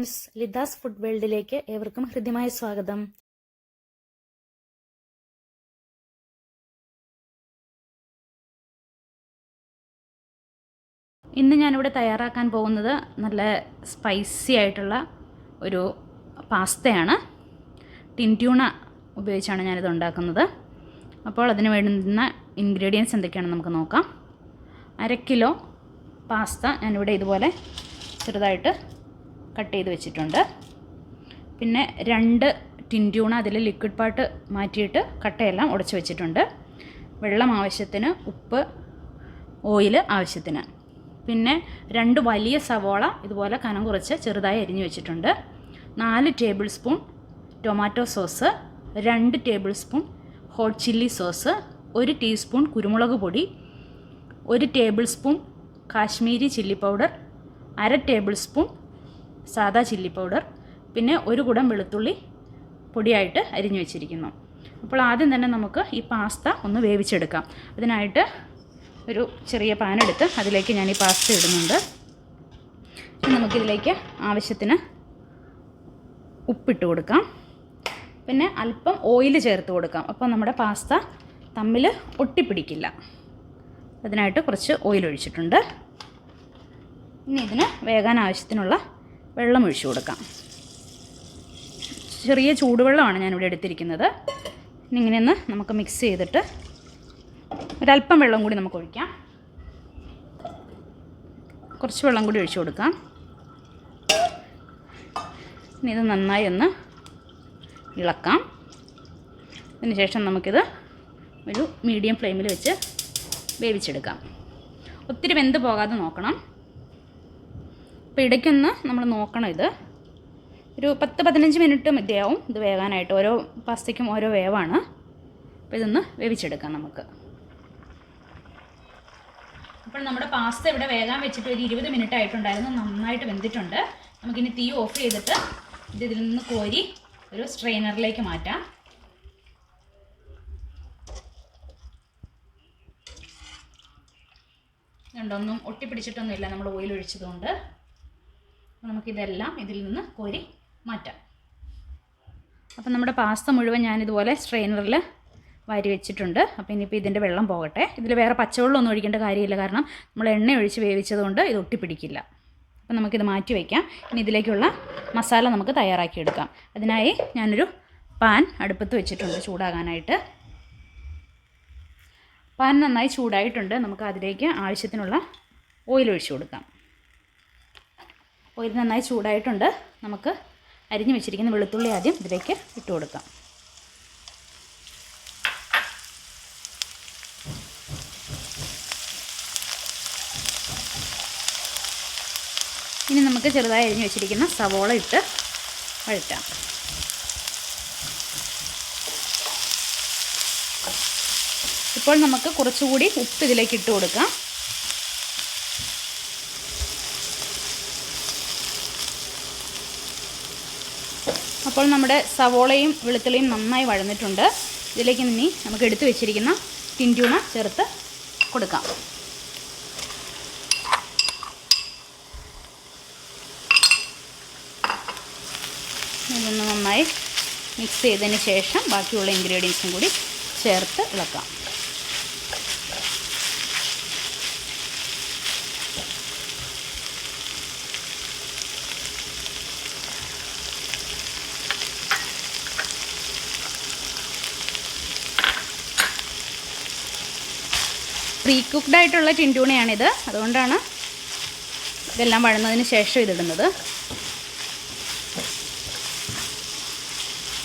Friends, ലിഥാസ് food വേൾഡിലേക്ക് ഏവർക്കും ഹൃദ്യമായ സ്വാഗതം. ഇന്ന് ഞാനിവിടെ തയ്യാറാക്കാൻ പോകുന്നത് നല്ല സ്പൈസി ആയിട്ടുള്ള ഒരു പാസ്തയാണ്. ടിൻ ട്യൂണ ഉപയോഗിച്ചാണ് ഞാനിത് ഉണ്ടാക്കുന്നത്. അപ്പോൾ അതിന് വേണ്ടുന്ന ഇൻഗ്രീഡിയൻസ് എന്തൊക്കെയാണെന്ന് നമുക്ക് നോക്കാം. 1/2 കിലോ പാസ്ത ഞാനിവിടെ ഇതുപോലെ ചെറുതായിട്ട് കട്ട് ചെയ്ത് വെച്ചിട്ടുണ്ട്. പിന്നെ 2 ടിൻ ട്യൂണ, അതിൽ ലിക്വിഡ് പാർട്ട് മാറ്റിയിട്ട് കട്ടയെല്ലാം ഉടച്ച് വെച്ചിട്ടുണ്ട്. വെള്ളം ആവശ്യത്തിന്, ഉപ്പ്, ഓയിൽ ആവശ്യത്തിന്. പിന്നെ 2 വലിയ സവോള ഇതുപോലെ കനം കുറച്ച് ചെറുതായി അരിഞ്ഞു വെച്ചിട്ടുണ്ട്. 4 table spoon tomato sauce, 2 table spoon hot chilli sauce, 1 teaspoon കുരുമുളക് പൊടി, 1 table spoon Kashmiri chilli powder, 1/2 table spoon സാദാ ചില്ലി പൗഡർ, പിന്നെ 1 കുടം വെളുത്തുള്ളി പൊടിയായിട്ട് അരിഞ്ഞു വെച്ചിരിക്കുന്നു. അപ്പോൾ ആദ്യം തന്നെ നമുക്ക് ഈ പാസ്ത ഒന്ന് വേവിച്ചെടുക്കാം. അതിനായിട്ട് ഒരു ചെറിയ പാൻ എടുത്ത് അതിലേക്ക് ഞാൻ ഈ പാസ്ത ഇടുന്നുണ്ട്. നമുക്കിതിലേക്ക് ആവശ്യത്തിന് ഉപ്പിട്ട് കൊടുക്കാം. പിന്നെ അല്പം ഓയിൽ ചേർത്ത് കൊടുക്കാം. അപ്പോൾ നമ്മുടെ പാസ്ത തമ്മിൽ ഒട്ടിപ്പിടിക്കില്ല. അതിനായിട്ട് കുറച്ച് ഓയിൽ ഒഴിച്ചിട്ടുണ്ട്. ഇനി ഇതിന് വേകാൻ ആവശ്യത്തിനുള്ള വെള്ളം ഒഴിച്ചു കൊടുക്കാം. ചെറിയ ചൂടുവെള്ളമാണ് ഞാനിവിടെ എടുത്തിരിക്കുന്നത്. ഇനി ഇങ്ങനെയൊന്ന് നമുക്ക് മിക്സ് ചെയ്തിട്ട് ഒരല്പം വെള്ളം കൂടി നമുക്ക് ഒഴിക്കാം. കുറച്ച് വെള്ളം കൂടി ഒഴിച്ചു കൊടുക്കാം. ഇനി ഇത് നന്നായി ഒന്ന് ഇളക്കാം. അതിന് ശേഷം നമുക്കിത് ഒരു മീഡിയം ഫ്ലെയിമിൽ വെച്ച് വേവിച്ചെടുക്കാം. ഒത്തിരി വെന്ത് പോകാതെ നോക്കണം. അപ്പോൾ ഇടയ്ക്കൊന്ന് നമ്മൾ നോക്കണം. ഇത് ഒരു 10-15 മിനിറ്റ് മതിയാവും ഇത് വേകാനായിട്ട്. ഓരോ പാസ്തയ്ക്കും ഓരോ വേവാണ്. അപ്പോൾ ഇതൊന്ന് വേവിച്ചെടുക്കാം നമുക്ക്. അപ്പോൾ നമ്മുടെ പാസ്ത ഇവിടെ വേകാൻ വെച്ചിട്ട് ഒരു 20 മിനിറ്റ് ആയിട്ടുണ്ടായിരുന്നു. നന്നായിട്ട് വെന്തിട്ടുണ്ട്. നമുക്കിനി തീ ഓഫ് ചെയ്തിട്ട് ഇതിൽ നിന്ന് കോരി ഒരു സ്ട്രെയിനറിലേക്ക് മാറ്റാം. ഒന്നും ഒട്ടിപ്പിടിച്ചിട്ടൊന്നുമില്ല നമ്മൾ ഓയിൽ ഒഴിച്ചതുകൊണ്ട്. നമുക്കിതെല്ലാം ഇതിൽ നിന്ന് കോരി മാറ്റാം. അപ്പം നമ്മുടെ പാസ്ത മുഴുവൻ ഞാനിതുപോലെ സ്ട്രെയിനറിൽ വാരി വെച്ചിട്ടുണ്ട്. അപ്പോൾ ഇനിയിപ്പോൾ ഇതിൻ്റെ വെള്ളം പോകട്ടെ. ഇതിൽ വേറെ പച്ചവെള്ളമൊന്നും ഒഴിക്കേണ്ട കാര്യമില്ല, കാരണം നമ്മൾ എണ്ണ ഒഴിച്ച് വേവിച്ചതുകൊണ്ട് ഇത് ഒട്ടിപ്പിടിക്കില്ല. അപ്പം നമുക്കിത് മാറ്റി വയ്ക്കാം. ഇനി ഇതിലേക്കുള്ള മസാല നമുക്ക് തയ്യാറാക്കിയെടുക്കാം. അതിനായി ഞാനൊരു പാൻ അടുപ്പത്ത് വെച്ചിട്ടുണ്ട് ചൂടാകാനായിട്ട്. പാൻ നന്നായി ചൂടായിട്ടുണ്ട്. നമുക്ക് അതിലേക്ക് ആവശ്യത്തിനുള്ള ഓയിൽ ഒഴിച്ചു കൊടുക്കാം. ഓയിൽ നന്നായി ചൂടായിട്ടുണ്ട്. നമുക്ക് അരിഞ്ഞു വെച്ചിരിക്കുന്ന വെളുത്തുള്ളി ആദ്യം ഇതിലേക്ക് ഇട്ട് കൊടുക്കാം. ഇനി നമുക്ക് ചെറുതായി അരിഞ്ഞു വെച്ചിരിക്കുന്ന സവോള ഇട്ട് വഴറ്റാം. ഇപ്പോൾ നമുക്ക് കുറച്ചുകൂടി ഉപ്പ് ഇതിലേക്ക് ഇട്ട് കൊടുക്കാം. അപ്പോൾ നമ്മുടെ സവോളയും വെളുത്തുള്ളിയും നന്നായി വഴന്നിട്ടുണ്ട്. ഇതിലേക്ക് ഇനി നമുക്ക് എടുത്തു വെച്ചിരിക്കുന്ന ടിൻ ട്യൂണ ചേർത്ത് കൊടുക്കാം. ഇതൊന്ന് നന്നായി മിക്സ് ചെയ്തതിന് ശേഷം ബാക്കിയുള്ള ഇൻഗ്രീഡിയൻസും കൂടി ചേർത്ത് ഇളക്കാം. പ്രീ കുക്ക്ഡ് ആയിട്ടുള്ള ടിൻ ട്യൂണയാണിത്. അതുകൊണ്ടാണ് ഇതെല്ലാം വഴന്നതിന് ശേഷം ഇതിടുന്നത്.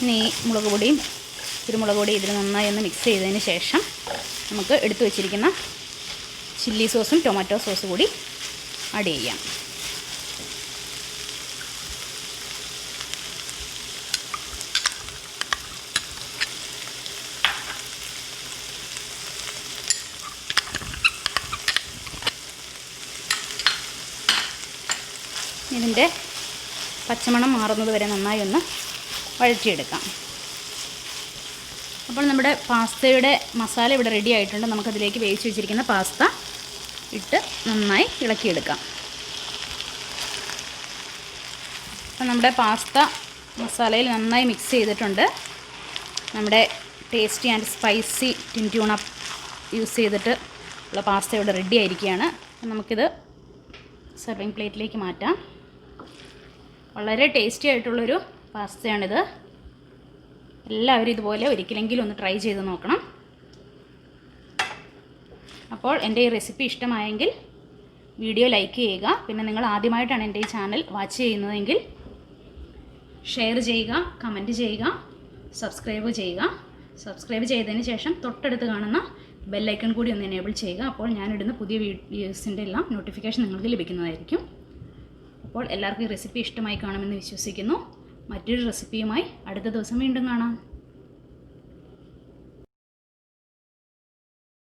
ഇനി മുളക് പൊടിയും കുരുമുളക് പൊടി ഇതിൽ നന്നായി ഒന്ന് മിക്സ് ചെയ്തതിന് ശേഷം നമുക്ക് എടുത്തു വച്ചിരിക്കുന്ന ചില്ലി സോസും ടൊമാറ്റോ സോസും കൂടി ആഡ് ചെയ്യാം. ഇതിൻ്റെ പച്ചമണം മാറുന്നത് വരെ നന്നായി ഒന്ന് വഴറ്റിയെടുക്കാം. അപ്പോൾ നമ്മുടെ പാസ്തയുടെ മസാല ഇവിടെ റെഡി ആയിട്ടുണ്ട്. നമുക്കതിലേക്ക് വേവിച്ച് വെച്ചിരിക്കുന്ന പാസ്ത ഇട്ട് നന്നായി ഇളക്കിയെടുക്കാം. അപ്പോൾ നമ്മുടെ പാസ്ത മസാലയിൽ നന്നായി മിക്സ് ചെയ്തിട്ടുണ്ട്. നമ്മുടെ tasty and spicy tin tuna use ചെയ്തിട്ട് ഉള്ള പാസ്ത ഇവിടെ റെഡി ആയിരിക്കുകയാണ്. നമുക്കിത് സെർവിങ് പ്ലേറ്റിലേക്ക് മാറ്റാം. വളരെ ടേസ്റ്റി ആയിട്ടുള്ളൊരു പാസ്തയാണിത്. എല്ലാവരും ഇതുപോലെ ഒരിക്കലെങ്കിലും ഒന്ന് ട്രൈ ചെയ്ത് നോക്കണം. അപ്പോൾ എൻ്റെ ഈ റെസിപ്പി ഇഷ്ടമായെങ്കിൽ വീഡിയോ ലൈക്ക് ചെയ്യുക. പിന്നെ നിങ്ങൾ ആദ്യമായിട്ടാണ് എൻ്റെ ഈ ചാനൽ വാച്ച് ചെയ്യുന്നതെങ്കിൽ ഷെയർ ചെയ്യുക, കമൻറ്റ് ചെയ്യുക, സബ്സ്ക്രൈബ് ചെയ്യുക. സബ്സ്ക്രൈബ് ചെയ്തതിന് ശേഷം തൊട്ടടുത്ത് കാണുന്ന ബെല്ലൈക്കൺ കൂടി ഒന്ന് എനേബിൾ ചെയ്യുക. അപ്പോൾ ഞാനിടുന്ന പുതിയ വീഡിയോസിൻ്റെ എല്ലാം നോട്ടിഫിക്കേഷൻ നിങ്ങൾക്ക് ലഭിക്കുന്നതായിരിക്കും. അപ്പോൾ എല്ലാവർക്കും ഈ റെസിപ്പി ഇഷ്ടമായി കാണുമെന്ന് വിശ്വസിക്കുന്നു. മറ്റൊരു റെസിപ്പിയുമായി അടുത്ത ദിവസം വീണ്ടും കാണാം.